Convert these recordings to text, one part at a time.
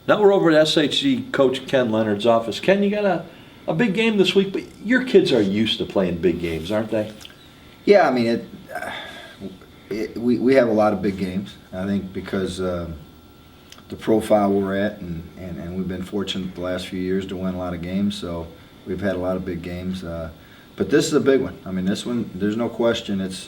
Now we're over at SHG Coach Ken Leonard's office. Ken, you got a big game this week, but your kids are used to playing big games, aren't they? Yeah, I mean, we have a lot of big games. I think because the profile we're at, and we've been fortunate the last few years to win a lot of games, so we've had a lot of big games. But this is a big one. I mean, this one, there's no question. It's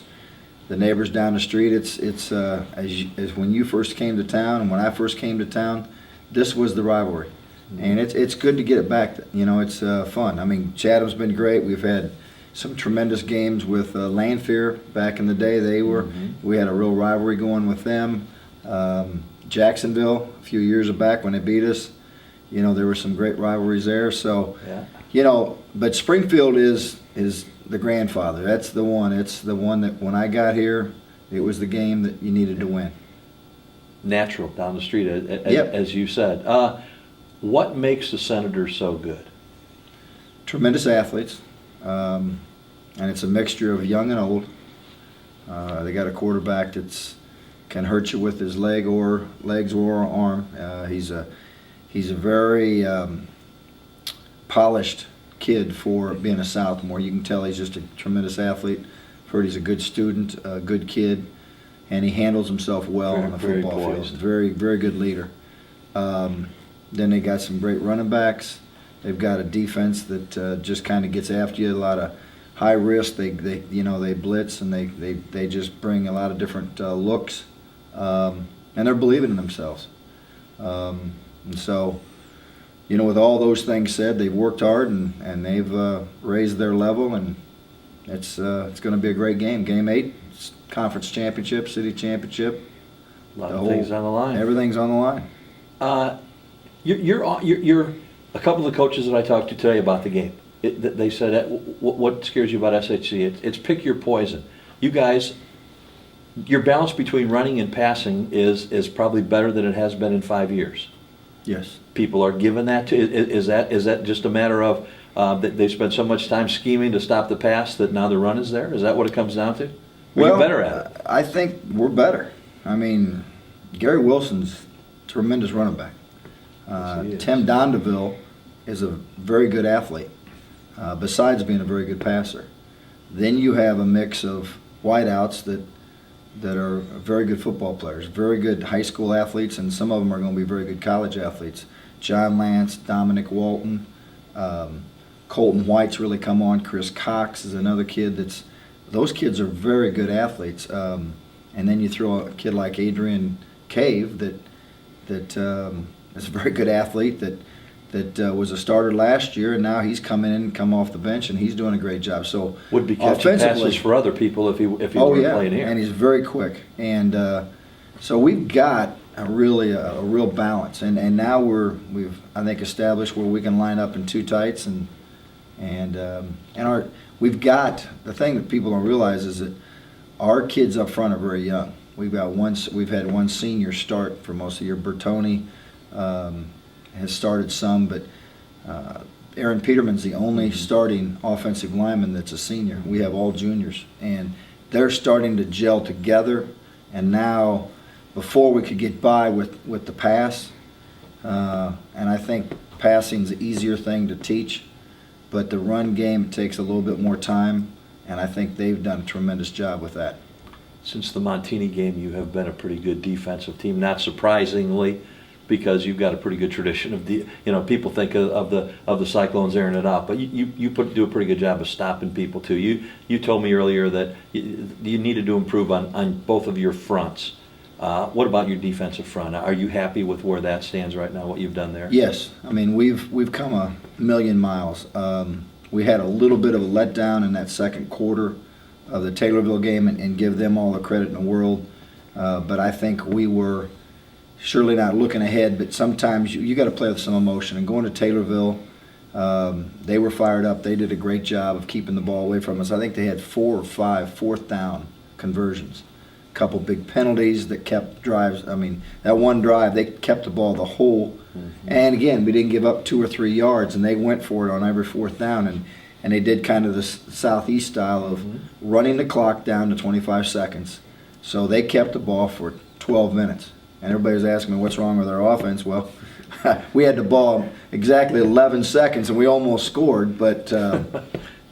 the neighbors down the street. It's as when you first came to town, and when I first came to town, this was the rivalry. And it's good to get it back. You know, it's fun. I mean, Chatham's been great. We've had some tremendous games with Lanphier back in the day. We had a real rivalry going with them. Jacksonville a few years back when they beat us, you know, there were some great rivalries there. So, you know, but Springfield is the grandfather. That's the one. It's the one that when I got here, it was the game that you needed to win. Natural down the street, as you said. What makes the Senators so good? Tremendous athletes, and it's a mixture of young and old. They got a quarterback that's can hurt you with his legs or arm. He's a very polished kid for being a sophomore. You can tell he's just a tremendous athlete. I've heard he's a good student, a good kid, and he handles himself well on the football field. Very, very good leader. Then they got some great running backs. They've got a defense that just kind of gets after you. A lot of high risk. They blitz and they just bring a lot of different looks, and they're believing in themselves. And so, you know, with all those things said, they've worked hard and they've raised their level, and it's going to be a great game. Game 8, conference championship, city championship. A lot of things on the line. Everything's on the line. You're a couple of the coaches that I talked to today about the game. They said, what scares you about SHC? It's pick your poison. You guys, your balance between running and passing is probably better than it has been in 5 years. Yes. People are given that to. Is that just a matter of that they spent so much time scheming to stop the pass that now the run is there? Is that what it comes down to? Are you better at it? I think we're better. I mean, Gary Wilson's a tremendous running back. Tim Dondeville is a very good athlete, besides being a very good passer. Then you have a mix of wideouts that are very good football players, very good high school athletes, and some of them are going to be very good college athletes. John Lance, Dominic Walton, Colton White's really come on. Chris Cox is another kid those kids are very good athletes. And then you throw a kid like Adrian Cave that is a very good athlete that was a starter last year, and now he's come off the bench, and he's doing a great job. So would be catching passes for other people if he were playing here. And he's very quick, and so we've got a real balance, and now we've I think established where we can line up in two tights, we've got the thing that people don't realize is that our kids up front are very young. We've had one senior start for most of the year. Bertoni has started some, but Aaron Peterman's the only starting offensive lineman that's a senior. We have all juniors, and they're starting to gel together. And now, before we could get by with the pass, and I think passing's the easier thing to teach, but the run game takes a little bit more time, and I think they've done a tremendous job with that. Since the Montini game, you have been a pretty good defensive team, not surprisingly, because you've got a pretty good tradition of people think of the Cyclones airing it out, but you do a pretty good job of stopping people too. You told me earlier that you needed to improve on both of your fronts. What about your defensive front? Are you happy with where that stands right now, what you've done there? Yes. I mean, we've come a million miles. We had a little bit of a letdown in that second quarter of the Taylorville game, and give them all the credit in the world. But I think we were surely not looking ahead, but sometimes you got to play with some emotion. And going to Taylorville, they were fired up. They did a great job of keeping the ball away from us. I think they had 4 or 5 fourth down conversions. A couple big penalties that kept drives. I mean, that one drive, they kept the ball the whole. And again, we didn't give up 2 or 3 yards, and they went for it on every fourth down. And they did kind of the southeast style of running the clock down to 25 seconds. So they kept the ball for 12 minutes. And everybody was asking me what's wrong with our offense. Well, we had the ball exactly 11 seconds, and we almost scored, but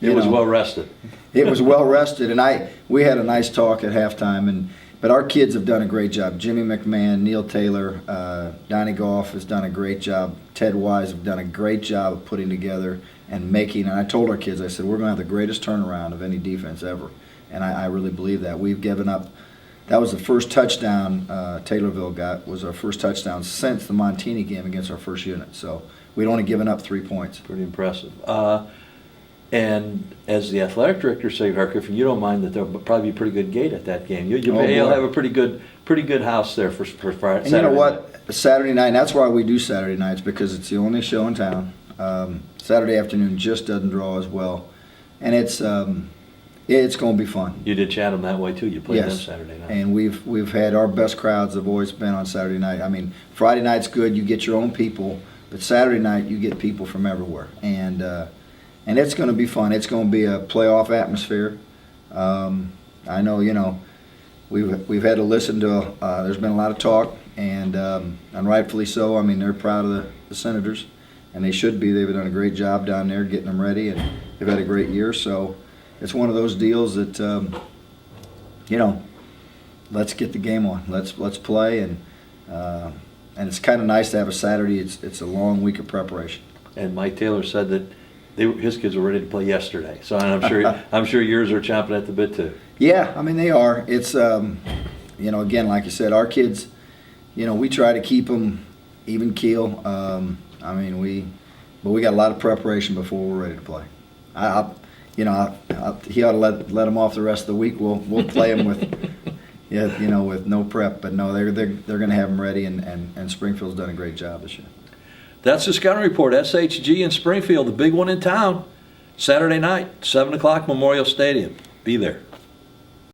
It was well rested. It was well rested, and we had a nice talk at halftime. But our kids have done a great job. Jimmy McMahon, Neil Taylor, Donnie Goff has done a great job. Ted Wise have done a great job of putting together and making. And I told our kids, I said, we're going to have the greatest turnaround of any defense ever. And I really believe that. We've given up. That was the first touchdown Taylorville got, was our first touchdown since the Montini game against our first unit. So we'd only given up 3 points. Pretty impressive. And as the athletic director, Sacred Heart-Griffin, you don't mind that there'll probably be a pretty good gate at that game. You'll have a pretty good house there for Friday. And you know what? Saturday night, and that's why we do Saturday nights, because it's the only show in town. Saturday afternoon just doesn't draw as well. And it's going to be fun. You did Chatham that way too. You played them Yes. Saturday night. And we've had our best crowds have always been on Saturday night. I mean, Friday night's good, you get your own people, but Saturday night you get people from everywhere. And it's going to be fun. It's going to be a playoff atmosphere. I know, we've had to listen to. There's been a lot of talk, and rightfully so. I mean, they're proud of the Senators, and they should be. They've done a great job down there getting them ready, and they've had a great year. So it's one of those deals that let's get the game on. Let's play, and it's kind of nice to have a Saturday. It's a long week of preparation. And Mike Taylor said that his kids were ready to play yesterday. So I'm sure yours are chomping at the bit too. Yeah, I mean they are. It's again, like you said, our kids, we try to keep them even keel. But we got a lot of preparation before we're ready to play. He ought to let them off the rest of the week. We'll play them with, with no prep. But no, they're going to have them ready, and Springfield's done a great job this year. That's the scouting report. SHG in Springfield, the big one in town. Saturday night, 7 o'clock, Memorial Stadium. Be there.